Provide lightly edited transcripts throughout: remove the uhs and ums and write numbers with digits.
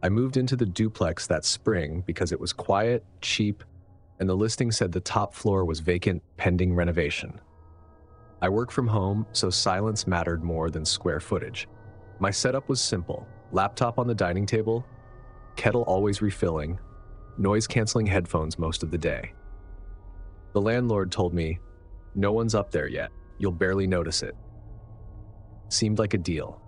I moved into the duplex that spring because it was quiet, cheap, and the listing said the top floor was vacant pending renovation. I work from home, so silence mattered more than square footage. My setup was simple: laptop on the dining table, kettle always refilling, noise-canceling headphones most of the day. The landlord told me, "No one's up there yet. You'll barely notice it." Seemed like a deal.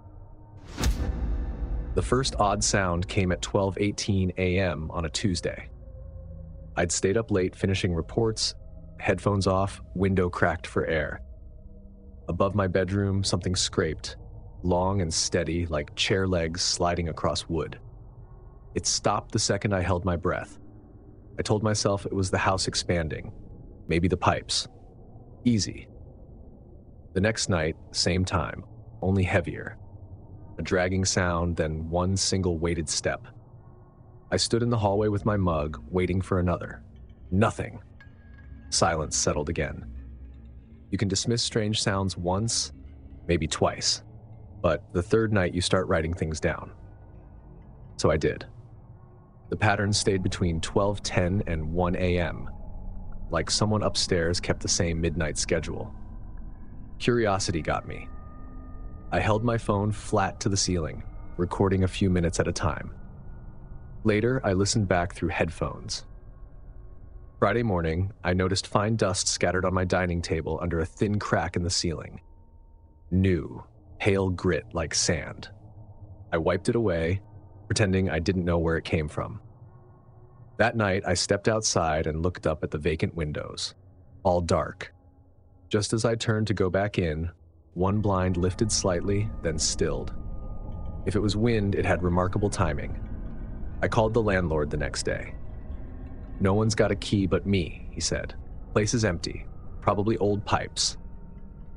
The first odd sound came at 12:18 a.m. on a Tuesday. I'd stayed up late finishing reports, headphones off, window cracked for air. Above my bedroom, something scraped, long and steady like chair legs sliding across wood. It stopped the second I held my breath. I told myself it was the house expanding, maybe the pipes. Easy. The next night, same time, only heavier. A dragging sound, then one single weighted step. I stood in the hallway with my mug, waiting for another. Nothing. Silence settled again. You can dismiss strange sounds once, maybe twice, but the third night you start writing things down. So I did. The pattern stayed between 12:10 and 1 a.m., like someone upstairs kept the same midnight schedule. Curiosity got me. I held my phone flat to the ceiling, recording a few minutes at a time. Later, I listened back through headphones. Friday morning, I noticed fine dust scattered on my dining table under a thin crack in the ceiling. New, pale grit like sand. I wiped it away, pretending I didn't know where it came from. That night, I stepped outside and looked up at the vacant windows, all dark. Just as I turned to go back in, one blind lifted slightly, then stilled. If it was wind, it had remarkable timing. I called the landlord the next day. "No one's got a key but me," he said. "Place is empty, probably old pipes."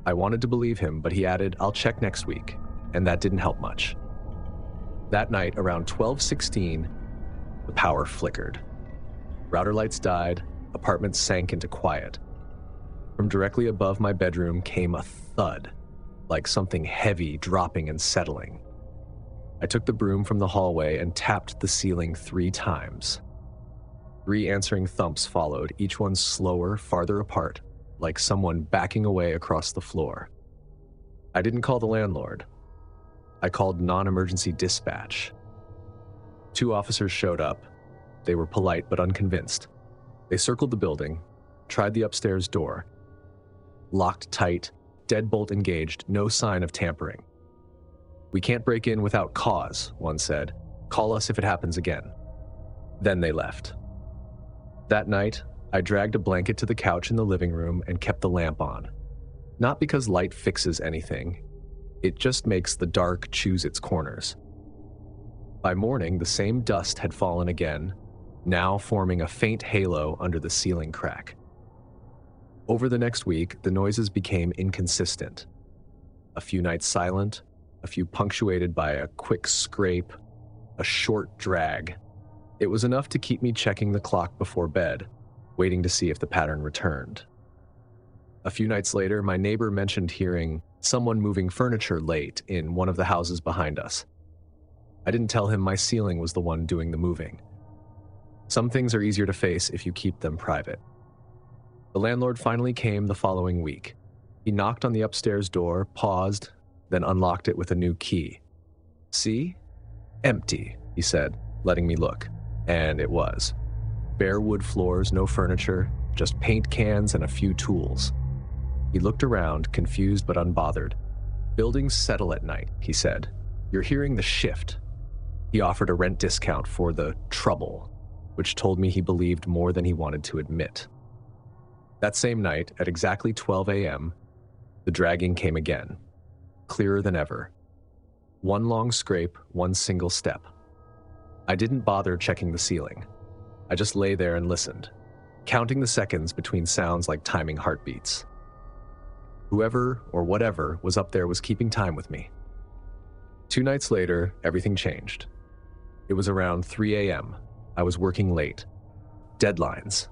I wanted to believe him, but he added, "I'll check next week," and that didn't help much. That night, around 12:16, the power flickered. Router lights died, apartments sank into quiet. From directly above my bedroom came a thud, like something heavy dropping and settling. I took the broom from the hallway and tapped the ceiling 3 times. 3 answering thumps followed, each one slower, farther apart, like someone backing away across the floor. I didn't call the landlord. I called non-emergency dispatch. 2 officers showed up. They were polite but unconvinced. They circled the building, tried the upstairs door. Locked tight, deadbolt engaged, no sign of tampering. "We can't break in without cause," one said. "Call us if it happens again." Then they left. That night, I dragged a blanket to the couch in the living room and kept the lamp on. Not because light fixes anything, it just makes the dark choose its corners. By morning, the same dust had fallen again, now forming a faint halo under the ceiling crack. Over the next week, the noises became inconsistent. A few nights silent, a few punctuated by a quick scrape, a short drag. It was enough to keep me checking the clock before bed, waiting to see if the pattern returned. A few nights later, my neighbor mentioned hearing someone moving furniture late in one of the houses behind us. I didn't tell him my ceiling was the one doing the moving. Some things are easier to face if you keep them private. The landlord finally came the following week. He knocked on the upstairs door, paused, then unlocked it with a new key. "See? Empty," he said, letting me look. And it was. Bare wood floors, no furniture, just paint cans and a few tools. He looked around, confused but unbothered. "Buildings settle at night," he said. "You're hearing the shift." He offered a rent discount for the trouble, which told me he believed more than he wanted to admit. That same night, at exactly 12 a.m., the dragging came again, clearer than ever. One long scrape, one single step. I didn't bother checking the ceiling. I just lay there and listened, counting the seconds between sounds like timing heartbeats. Whoever or whatever was up there was keeping time with me. 2 nights later, everything changed. It was around 3 a.m. I was working late. Deadlines,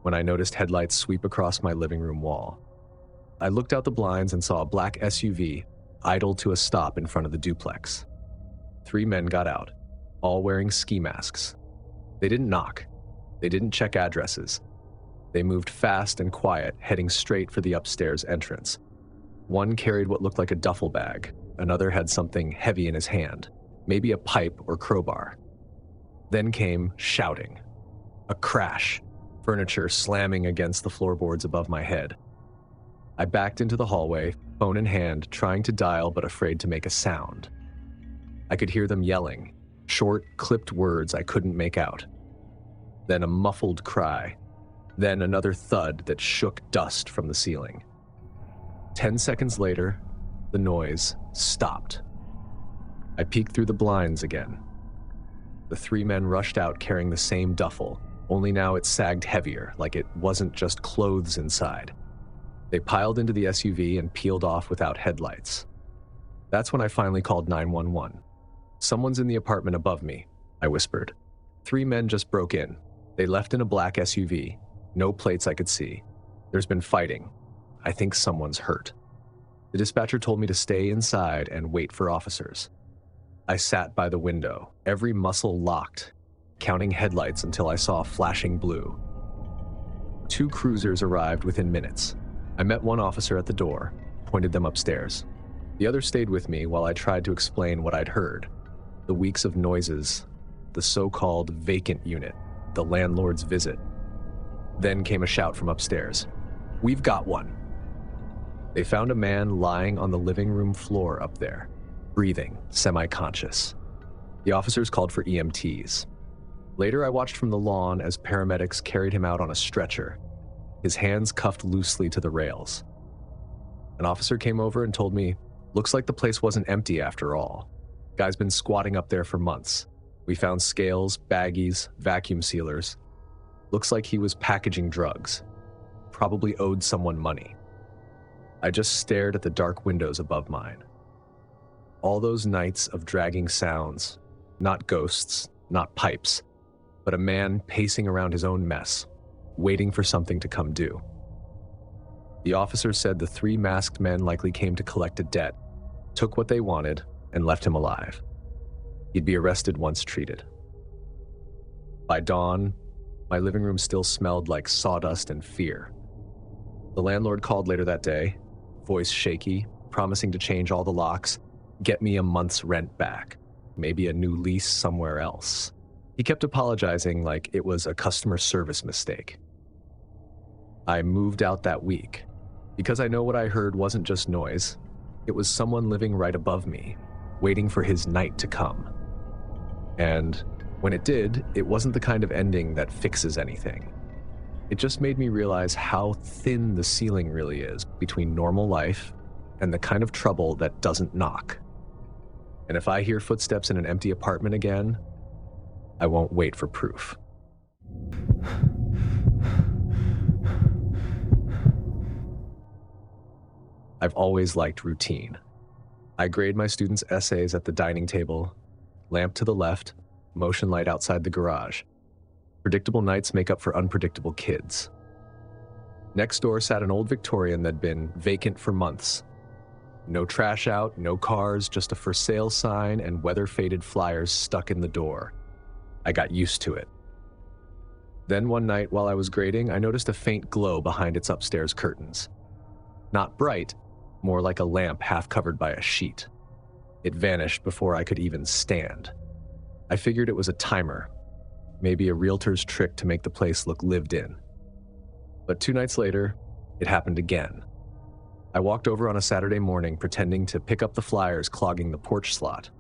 when I noticed headlights sweep across my living room wall. I looked out the blinds and saw a black SUV idle to a stop in front of the duplex. 3 men got out. all wearing ski masks. They didn't knock. They didn't check addresses. They moved fast and quiet, heading straight for the upstairs entrance. One carried what looked like a duffel bag. Another had something heavy in his hand, maybe a pipe or crowbar. Then came shouting. A crash, furniture slamming against the floorboards above my head. I backed into the hallway, phone in hand, trying to dial but afraid to make a sound. I could hear them yelling, short, clipped words I couldn't make out. Then a muffled cry. Then another thud that shook dust from the ceiling. 10 seconds later, the noise stopped. I peeked through the blinds again. The three men rushed out carrying the same duffel, only now it sagged heavier, like it wasn't just clothes inside. They piled into the SUV and peeled off without headlights. That's when I finally called 911. "Someone's in the apartment above me," I whispered. "Three men just broke in. They left in a black SUV. No plates I could see. There's been fighting. I think someone's hurt." The dispatcher told me to stay inside and wait for officers. I sat by the window, every muscle locked, counting headlights until I saw flashing blue. 2 cruisers arrived within minutes. I met one officer at the door, pointed them upstairs. The other stayed with me while I tried to explain what I'd heard. The weeks of noises, the so-called vacant unit, the landlord's visit. Then came a shout from upstairs. "We've got one." They found a man lying on the living room floor up there, breathing, semi-conscious. The officers called for EMTs. Later, I watched from the lawn as paramedics carried him out on a stretcher, his hands cuffed loosely to the rails. An officer came over and told me, "Looks like the place wasn't empty after all. Guy's been squatting up there for months. We found scales, baggies, vacuum sealers. Looks like he was packaging drugs. Probably owed someone money." I just stared at the dark windows above mine. All those nights of dragging sounds, not ghosts, not pipes, but a man pacing around his own mess, waiting for something to come due. The officer said the 3 masked men likely came to collect a debt, took what they wanted, and left him alive. He'd be arrested once treated. By dawn, my living room still smelled like sawdust and fear. The landlord called later that day, voice shaky, promising to change all the locks, get me a month's rent back, maybe a new lease somewhere else. He kept apologizing like it was a customer service mistake. I moved out that week because I know what I heard wasn't just noise. It was someone living right above me, waiting for his night to come. And when it did, it wasn't the kind of ending that fixes anything. It just made me realize how thin the ceiling really is between normal life and the kind of trouble that doesn't knock. And if I hear footsteps in an empty apartment again, I won't wait for proof. I've always liked routine. I grade my students' essays at the dining table, lamp to the left, motion light outside the garage. Predictable nights make up for unpredictable kids. Next door sat an old Victorian that'd been vacant for months. No trash out, no cars, just a for sale sign and weather-faded flyers stuck in the door. I got used to it. Then one night while I was grading, I noticed a faint glow behind its upstairs curtains. Not bright, more like a lamp half covered by a sheet. It vanished before I could even stand. I figured it was a timer, maybe a realtor's trick to make the place look lived in. But 2 nights later, it happened again. I walked over on a Saturday morning pretending to pick up the flyers clogging the porch slot.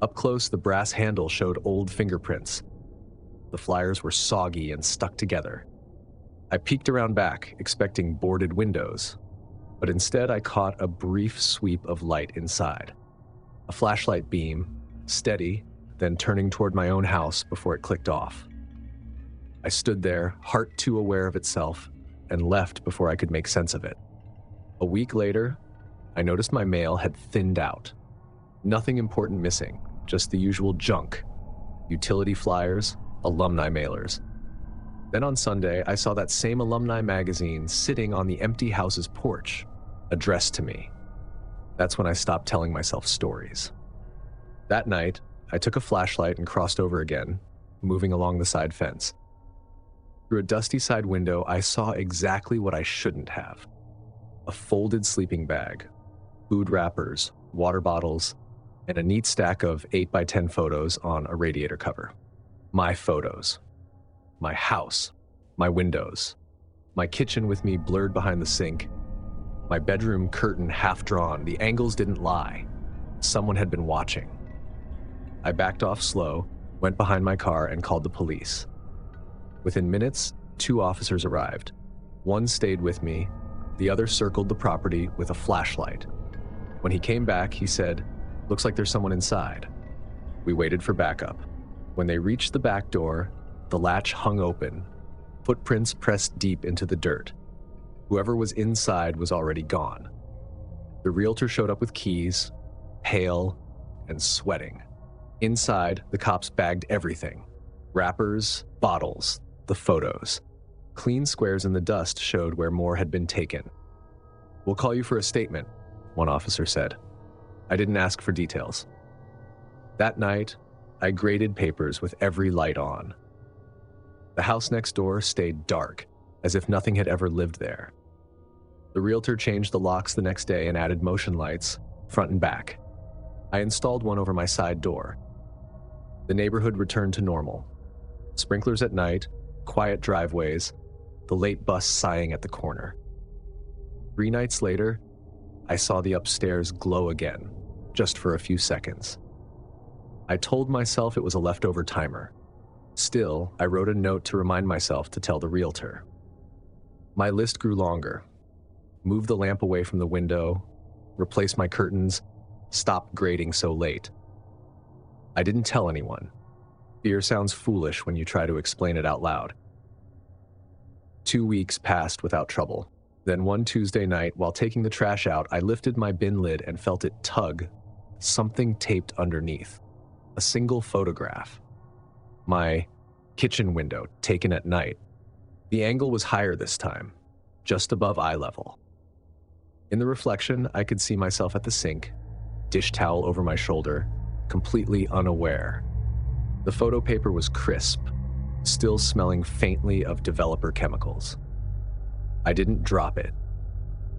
Up close, the brass handle showed old fingerprints. The flyers were soggy and stuck together. I peeked around back, expecting boarded windows, but instead I caught a brief sweep of light inside. A flashlight beam, steady, then turning toward my own house before it clicked off. I stood there, heart too aware of itself, and left before I could make sense of it. A week later, I noticed my mail had thinned out. Nothing important missing, just the usual junk. Utility flyers, alumni mailers. Then on Sunday, I saw that same alumni magazine sitting on the empty house's porch, addressed to me. That's when I stopped telling myself stories. That night, I took a flashlight and crossed over again, moving along the side fence. Through a dusty side window, I saw exactly what I shouldn't have. A folded sleeping bag, food wrappers, water bottles, and a neat stack of 8x10 photos on a radiator cover. My photos. My house. My windows. My kitchen with me blurred behind the sink. My bedroom curtain half drawn. The angles didn't lie. Someone had been watching. I backed off slow, went behind my car, and called the police. Within minutes, 2 officers arrived. One stayed with me, the other circled the property with a flashlight. When he came back, he said, "Looks like there's someone inside." We waited for backup. When they reached the back door, the latch hung open, footprints pressed deep into the dirt. Whoever was inside was already gone. The realtor showed up with keys, pale and sweating. Inside, the cops bagged everything: wrappers, bottles, the photos. Clean squares in the dust showed where more had been taken. "We'll call you for a statement," one officer said. I didn't ask for details. That night, I graded papers with every light on. The house next door stayed dark, as if nothing had ever lived there. The realtor changed the locks the next day and added motion lights, front and back. I installed one over my side door. The neighborhood returned to normal. Sprinklers at night, quiet driveways, the late bus sighing at the corner. 3 nights later, I saw the upstairs glow again, just for a few seconds. I told myself it was a leftover timer. Still, I wrote a note to remind myself to tell the realtor. My list grew longer. Move the lamp away from the window, replace my curtains, stop grading so late. I didn't tell anyone. Fear sounds foolish when you try to explain it out loud. 2 weeks passed without trouble. Then one Tuesday night, while taking the trash out, I lifted my bin lid and felt it tug, something taped underneath. A single photograph. My kitchen window, taken at night. The angle was higher this time, just above eye level. In the reflection, I could see myself at the sink, dish towel over my shoulder, completely unaware. The photo paper was crisp, still smelling faintly of developer chemicals. I didn't drop it.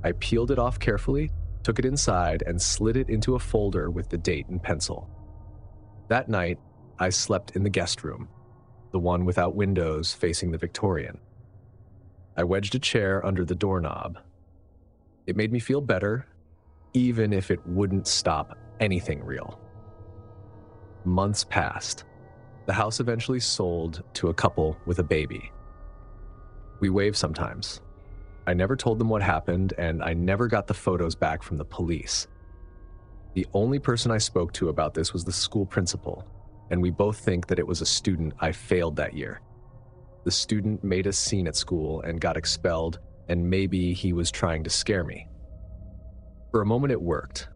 I peeled it off carefully, took it inside, and slid it into a folder with the date in pencil. That night, I slept in the guest room, the one without windows facing the Victorian. I wedged a chair under the doorknob. It made me feel better, even if it wouldn't stop anything real. Months passed. The house eventually sold to a couple with a baby. We wave sometimes. I never told them what happened, and I never got the photos back from the police. The only person I spoke to about this was the school principal, and we both think that it was a student I failed that year. The student made a scene at school and got expelled, and maybe he was trying to scare me. For a moment it worked,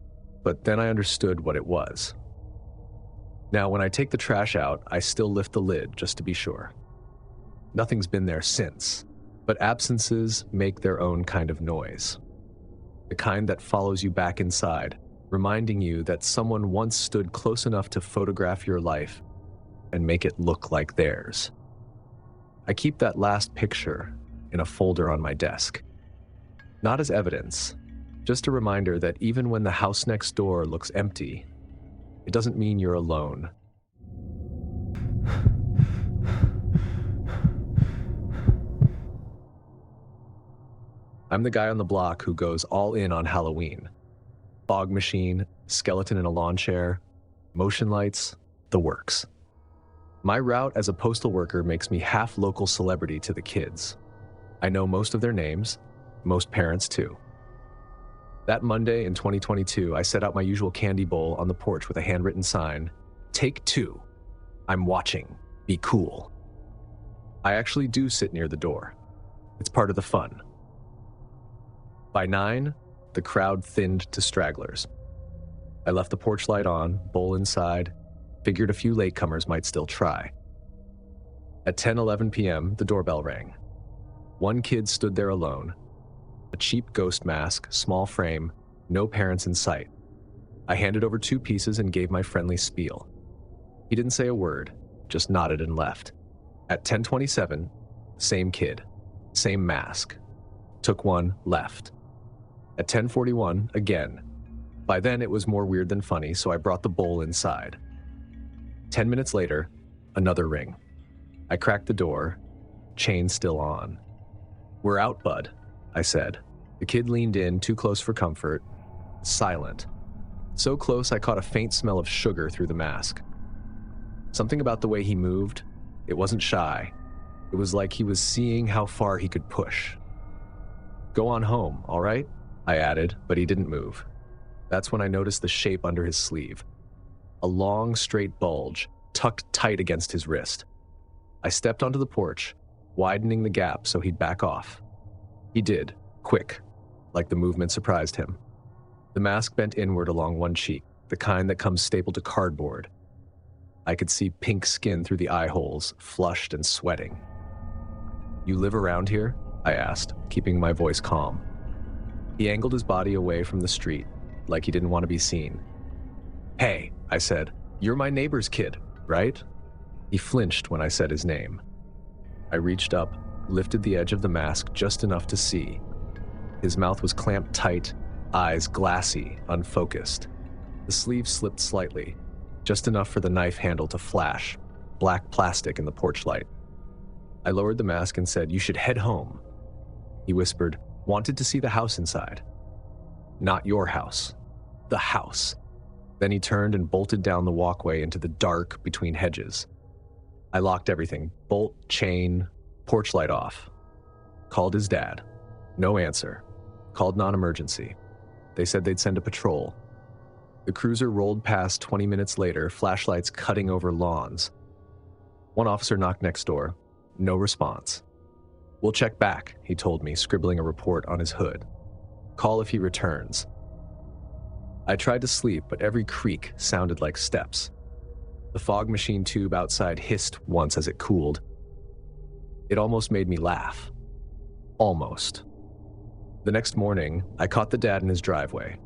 but then I understood what it was. Now, when I take the trash out, I still lift the lid just to be sure. Nothing's been there since, but absences make their own kind of noise. The kind that follows you back inside, reminding you that someone once stood close enough to photograph your life and make it look like theirs. I keep that last picture in a folder on my desk. Not as evidence, just a reminder that even when the house next door looks empty, it doesn't mean you're alone. I'm the guy on the block who goes all in on Halloween. Fog machine, skeleton in a lawn chair, motion lights, the works. My route as a postal worker makes me half local celebrity to the kids. I know most of their names, most parents too. That Monday in 2022, I set out my usual candy bowl on the porch with a handwritten sign, "Take 2. I'm watching. Be cool." I actually do sit near the door. It's part of the fun. By 9, the crowd thinned to stragglers. I left the porch light on, bowl inside, figured a few latecomers might still try. At 10:11 p.m., the doorbell rang. One kid stood there alone. A cheap ghost mask, small frame, no parents in sight. I handed over 2 pieces and gave my friendly spiel. He didn't say a word, just nodded and left. At 10:27, same kid, same mask. Took one, left. At 10:41, again. By then, it was more weird than funny, so I brought the bowl inside. 10 minutes later, another ring. I cracked the door, chain still on. "We're out, bud," I said. The kid leaned in, too close for comfort, silent. So close I caught a faint smell of sugar through the mask. Something about the way he moved, it wasn't shy. It was like he was seeing how far he could push. "Go on home, all right?" I added, but he didn't move. That's when I noticed the shape under his sleeve. A long, straight bulge, tucked tight against his wrist. I stepped onto the porch, widening the gap so he'd back off. He did, quick, like the movement surprised him. The mask bent inward along one cheek, the kind that comes stapled to cardboard. I could see pink skin through the eye holes, flushed and sweating. "You live around here?" I asked, keeping my voice calm. He angled his body away from the street, like he didn't want to be seen. "Hey," I said, "you're my neighbor's kid, right?" He flinched when I said his name. I reached up, lifted the edge of the mask just enough to see. His mouth was clamped tight, eyes glassy, unfocused. The sleeve slipped slightly, just enough for the knife handle to flash, black plastic in the porch light. I lowered the mask and said, "You should head home." He whispered, "Wanted to see the house inside." "Not your house. The house." Then he turned and bolted down the walkway into the dark between hedges. I locked everything, bolt, chain, porch light off. Called his dad. No answer. Called non-emergency. They said they'd send a patrol. The cruiser rolled past 20 minutes later, flashlights cutting over lawns. One officer knocked next door. No response. "We'll check back," he told me, scribbling a report on his hood. "Call if he returns." I tried to sleep, but every creak sounded like steps. The fog machine tube outside hissed once as it cooled. It almost made me laugh. Almost. The next morning, I caught the dad in his driveway.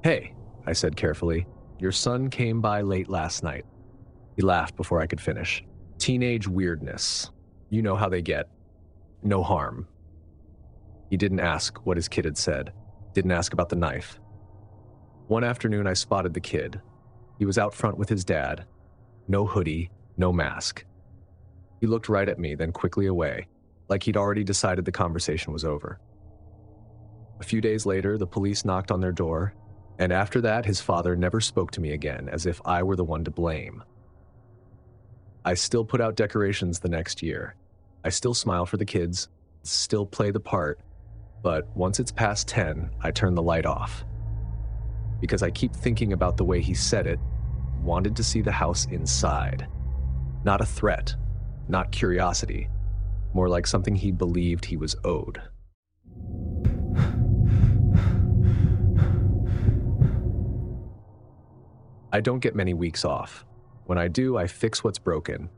"Hey," I said carefully, "your son came by late last night." He laughed before I could finish. "Teenage weirdness. You know how they get. No harm." He didn't ask what his kid had said. Didn't ask about the knife. One afternoon, I spotted the kid. He was out front with his dad. No hoodie, no mask. He looked right at me, then quickly away, like he'd already decided the conversation was over. A few days later, the police knocked on their door, and after that, his father never spoke to me again, as if I were the one to blame. I still put out decorations the next year. I still smile for the kids, still play the part, but once it's past 10, I turn the light off. Because I keep thinking about the way he said it, wanted to see the house inside. Not a threat, not curiosity, more like something he believed he was owed. I don't get many weeks off. When I do, I fix what's broken,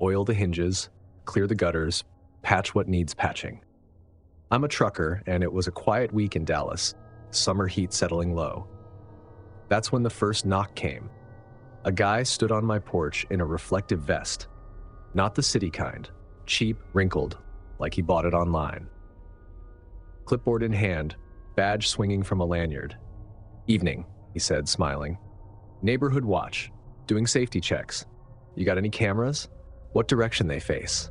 oil the hinges, clear the gutters, patch what needs patching. I'm a trucker, and it was a quiet week in Dallas, summer heat settling low. That's when the first knock came. A guy stood on my porch in a reflective vest. Not the city kind, cheap, wrinkled, like he bought it online. Clipboard in hand, badge swinging from a lanyard. "Evening," he said, smiling. "Neighborhood watch, doing safety checks. You got any cameras? What direction they face?"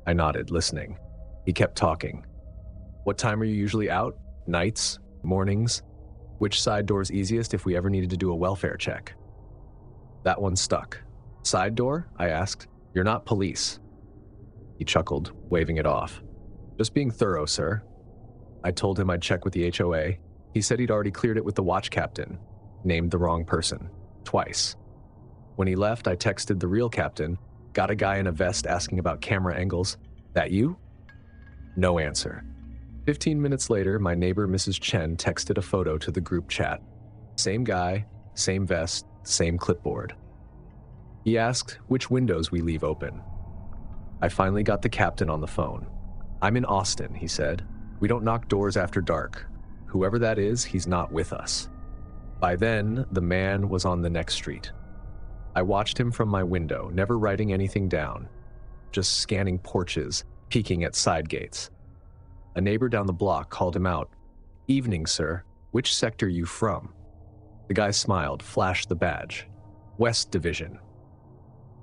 I nodded, listening. He kept talking. "What time are you usually out? Nights? Mornings? Which side door's easiest if we ever needed to do a welfare check?" That one stuck. "Side door?" I asked. "You're not police." He chuckled, waving it off. "Just being thorough, sir." I told him I'd check with the HOA. He said he'd already cleared it with the watch captain. Named the wrong person. Twice. When he left, I texted the real captain. Got a guy in a vest asking about camera angles. "That you?" No answer. 15 minutes later, my neighbor, Mrs. Chen, texted a photo to the group chat. Same guy, same vest, same clipboard. He asked which windows we leave open. I finally got the captain on the phone. "I'm in Austin," he said. "We don't knock doors after dark. Whoever that is, he's not with us." By then, the man was on the next street. I watched him from my window, never writing anything down, just scanning porches, peeking at side gates. A neighbor down the block called him out. "Evening, sir. Which sector you from?" The guy smiled, flashed the badge. "West Division."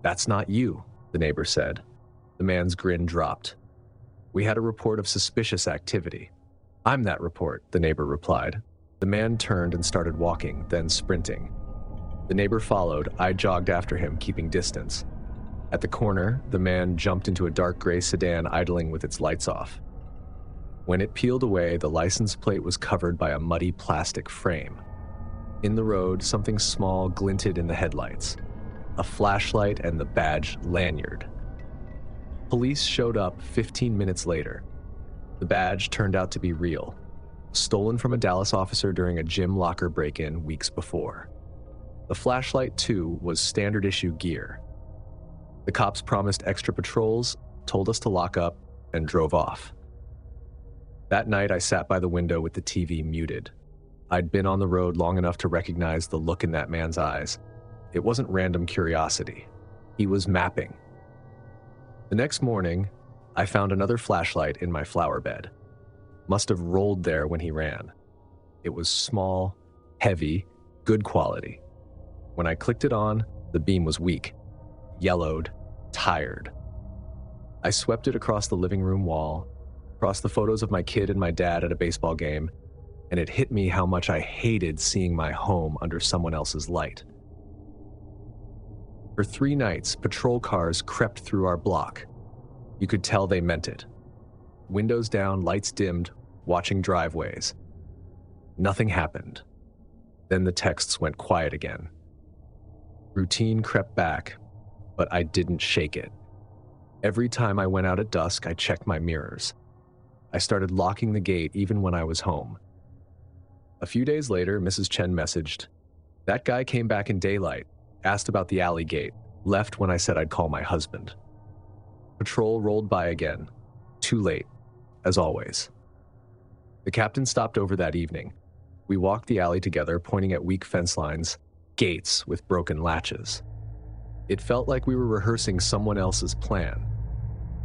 "That's not you," the neighbor said. The man's grin dropped. "We had a report of suspicious activity." "I'm that report," the neighbor replied. The man turned and started walking, then sprinting. The neighbor followed. I jogged after him, keeping distance. At the corner, the man jumped into a dark gray sedan idling with its lights off. When it peeled away, the license plate was covered by a muddy plastic frame. In the road, something small glinted in the headlights. A flashlight and the badge lanyard. Police showed up 15 minutes later. The badge turned out to be real, stolen from a Dallas officer during a gym locker break-in weeks before. The flashlight, too, was standard issue gear. The cops promised extra patrols, told us to lock up, and drove off. That night, I sat by the window with the TV muted. I'd been on the road long enough to recognize the look in that man's eyes. It wasn't random curiosity. He was mapping. The next morning, I found another flashlight in my flower bed. Must have rolled there when he ran. It was small, heavy, good quality. When I clicked it on, the beam was weak, yellowed, tired. I swept it across the living room wall, across the photos of my kid and my dad at a baseball game, and it hit me how much I hated seeing my home under someone else's light. For 3 nights, patrol cars crept through our block. You could tell they meant it. Windows down, lights dimmed, watching driveways. Nothing happened. Then the texts went quiet again. Routine crept back, but I didn't shake it. Every time I went out at dusk, I checked my mirrors. I started locking the gate even when I was home. A few days later, Mrs. Chen messaged, "That guy came back in daylight, asked about the alley gate, left when I said I'd call my husband." Patrol rolled by again. Too late, as always. The captain stopped over that evening. We walked the alley together, pointing at weak fence lines, gates with broken latches. It felt like we were rehearsing someone else's plan.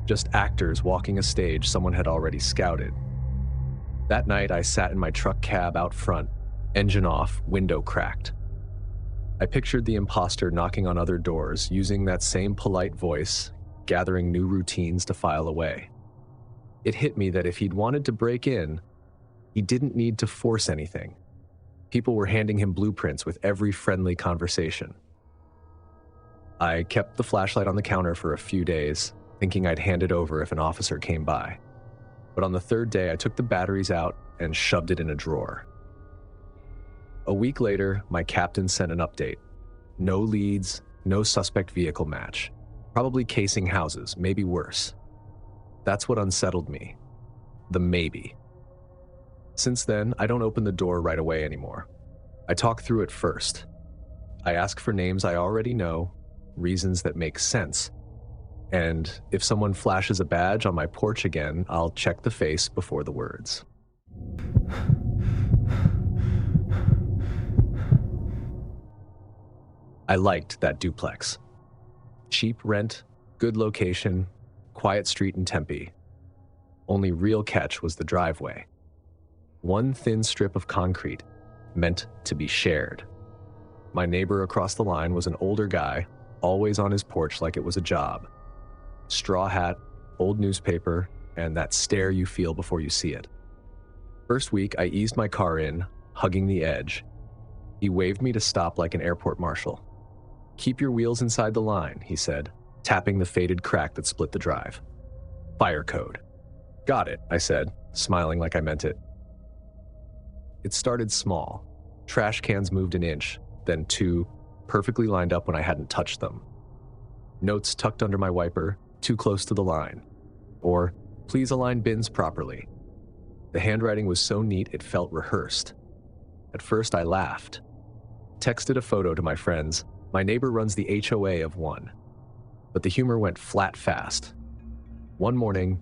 Just actors walking a stage someone had already scouted. That night, I sat in my truck cab out front, engine off, window cracked. I pictured the imposter knocking on other doors, using that same polite voice, gathering new routines to file away. It hit me that if he'd wanted to break in, he didn't need to force anything. People were handing him blueprints with every friendly conversation. I kept the flashlight on the counter for a few days, thinking I'd hand it over if an officer came by. But on the 3rd day, I took the batteries out and shoved it in a drawer. A week later, my captain sent an update. No leads, no suspect vehicle match. Probably casing houses, maybe worse. That's what unsettled me. The maybe. Since then, I don't open the door right away anymore. I talk through it first. I ask for names I already know, reasons that make sense. And if someone flashes a badge on my porch again, I'll check the face before the words. I liked that duplex. Cheap rent, good location, quiet street in Tempe. Only real catch was the driveway. One thin strip of concrete, meant to be shared. My neighbor across the line was an older guy, always on his porch like it was a job. Straw hat, old newspaper, and that stare you feel before you see it. First week, I eased my car in, hugging the edge. He waved me to stop like an airport marshal. "Keep your wheels inside the line," he said, tapping the faded crack that split the drive. "Fire code." "Got it," I said, smiling like I meant it. It started small. Trash cans moved an inch, then 2, perfectly lined up when I hadn't touched them. Notes tucked under my wiper, too close to the line. Or, "Please align bins properly." The handwriting was so neat it felt rehearsed. At first I laughed. Texted a photo to my friends. My neighbor runs the HOA of one. But the humor went flat fast. One morning,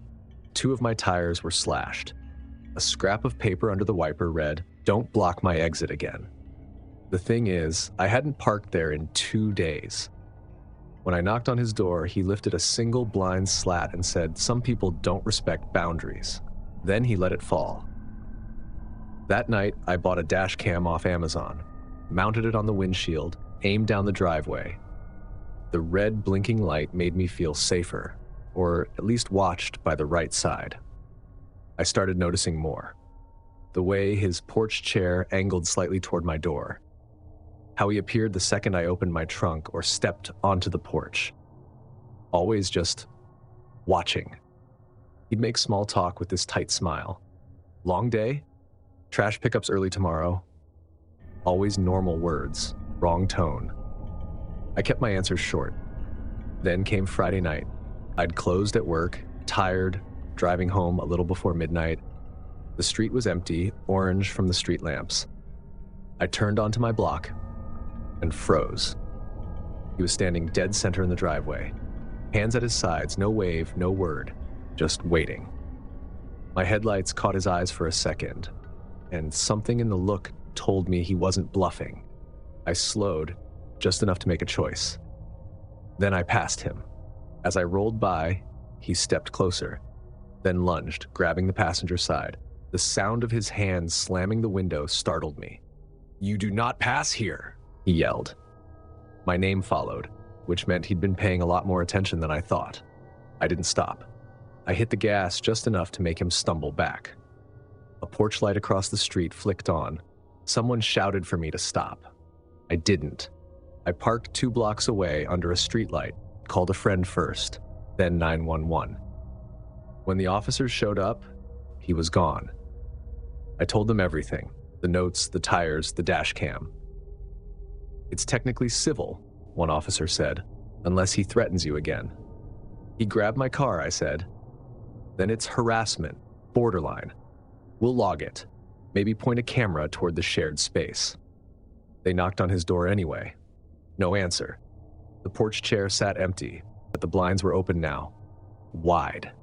2 of my tires were slashed. A scrap of paper under the wiper read, "Don't block my exit again." The thing is, I hadn't parked there in 2 days. When I knocked on his door, he lifted a single blind slat and said, "Some people don't respect boundaries." Then he let it fall. That night, I bought a dash cam off Amazon, mounted it on the windshield, aimed down the driveway. The red blinking light made me feel safer, or at least watched by the right side. I started noticing more. The way his porch chair angled slightly toward my door. How he appeared the second I opened my trunk or stepped onto the porch. Always just watching. He'd make small talk with this tight smile. "Long day? Trash pickups early tomorrow." Always normal words, wrong tone. I kept my answers short. Then came Friday night. I'd closed at work, tired, driving home a little before midnight. The street was empty, orange from the street lamps. I turned onto my block and froze. He was standing dead center in the driveway, hands at his sides, no wave, no word, just waiting. My headlights caught his eyes for a second, and something in the look told me he wasn't bluffing. I slowed, just enough to make a choice. Then I passed him. As I rolled by, he stepped closer, then lunged, grabbing the passenger side. The sound of his hands slamming the window startled me. "You do not pass here," he yelled. My name followed, which meant he'd been paying a lot more attention than I thought. I didn't stop. I hit the gas just enough to make him stumble back. A porch light across the street flicked on. Someone shouted for me to stop. I didn't. I parked 2 blocks away under a streetlight, called a friend first, then 911. When the officers showed up, he was gone. I told them everything, the notes, the tires, the dash cam. "It's technically civil," one officer said, "unless he threatens you again." "He grabbed my car," I said. "Then it's harassment, borderline. We'll log it, maybe point a camera toward the shared space." They knocked on his door anyway. No answer. The porch chair sat empty, but the blinds were open now, wide.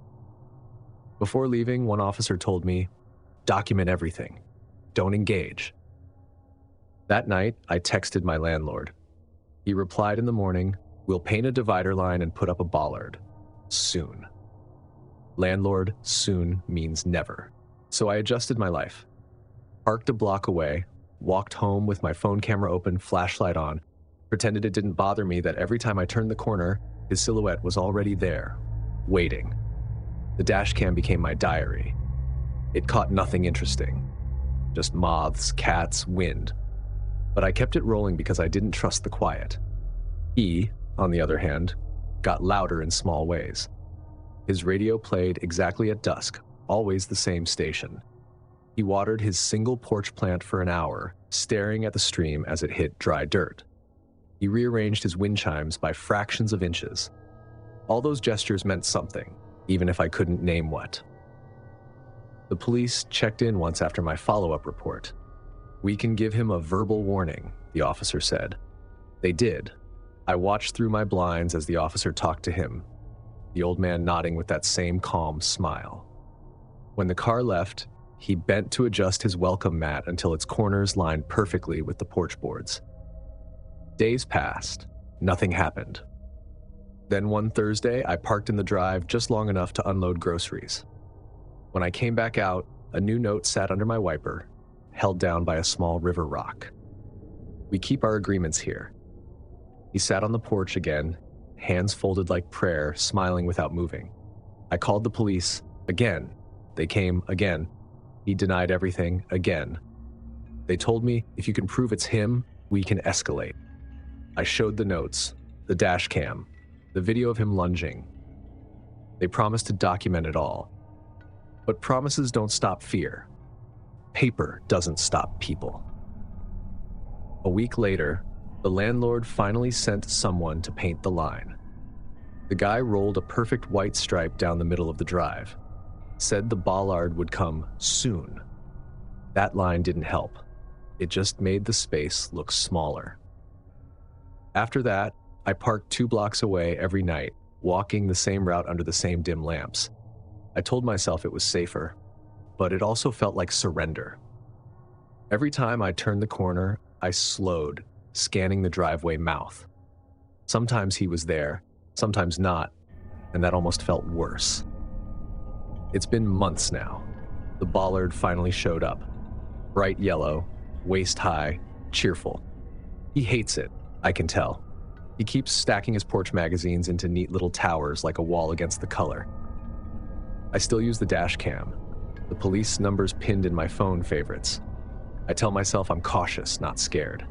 Before leaving, one officer told me, "Document everything. Don't engage." That night, I texted my landlord. He replied in the morning, "We'll paint a divider line and put up a bollard. Soon." Landlord, soon means never. So I adjusted my life. Parked a block away, walked home with my phone camera open, flashlight on, pretended it didn't bother me that every time I turned the corner, his silhouette was already there, waiting. The dash cam became my diary. It caught nothing interesting. Just moths, cats, wind. But I kept it rolling because I didn't trust the quiet. He, on the other hand, got louder in small ways. His radio played exactly at dusk, always the same station. He watered his single porch plant for an hour, staring at the stream as it hit dry dirt. He rearranged his wind chimes by fractions of inches. All those gestures meant something, even if I couldn't name what. The police checked in once after my follow-up report. "We can give him a verbal warning," the officer said. They did. I watched through my blinds as the officer talked to him, the old man nodding with that same calm smile. When the car left, he bent to adjust his welcome mat until its corners lined perfectly with the porch boards. Days passed. Nothing happened. Then one Thursday, I parked in the drive just long enough to unload groceries. When I came back out, a new note sat under my wiper, held down by a small river rock. "We keep our agreements here." He sat on the porch again, hands folded like prayer, smiling without moving. I called the police again. They came again. He denied everything again. They told me, "If you can prove it's him, we can escalate." I showed the notes, the dash cam, the video of him lunging. They promised to document it all. But promises don't stop fear. Paper doesn't stop people. A week later, the landlord finally sent someone to paint the line. The guy rolled a perfect white stripe down the middle of the drive, said the bollard would come soon. That line didn't help. It just made the space look smaller. After that, I parked 2 blocks away every night, walking the same route under the same dim lamps. I told myself it was safer, but it also felt like surrender. Every time I turned the corner, I slowed, scanning the driveway mouth. Sometimes he was there, sometimes not, and that almost felt worse. It's been months now. The bollard finally showed up. Bright yellow, waist high, cheerful. He hates it, I can tell. He keeps stacking his porch magazines into neat little towers like a wall against the color. I still use the dash cam. The police numbers pinned in my phone favorites. I tell myself I'm cautious, not scared.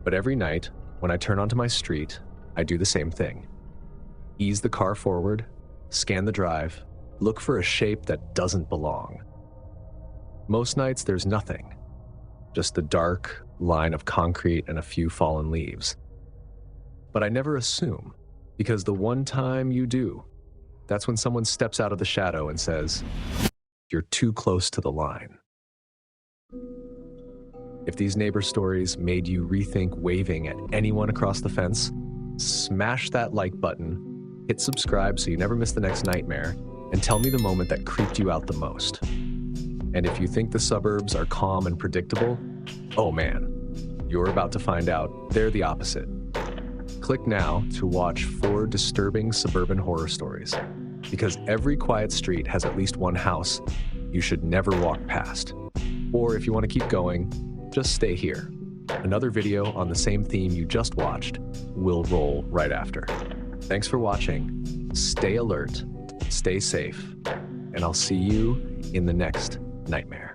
But every night, when I turn onto my street, I do the same thing. Ease the car forward, scan the drive, look for a shape that doesn't belong. Most nights there's nothing, just the dark line of concrete and a few fallen leaves. But I never assume, because the one time you do, that's when someone steps out of the shadow and says, "You're too close to the line." If these neighbor stories made you rethink waving at anyone across the fence, smash that like button, hit subscribe so you never miss the next nightmare, and tell me the moment that creeped you out the most. And if you think the suburbs are calm and predictable, oh man, you're about to find out they're the opposite. Click now to watch 4 disturbing suburban horror stories, because every quiet street has at least one house you should never walk past. Or if you want to keep going, just stay here. Another video on the same theme you just watched will roll right after. Thanks for watching. Stay alert, stay safe, and I'll see you in the next nightmare.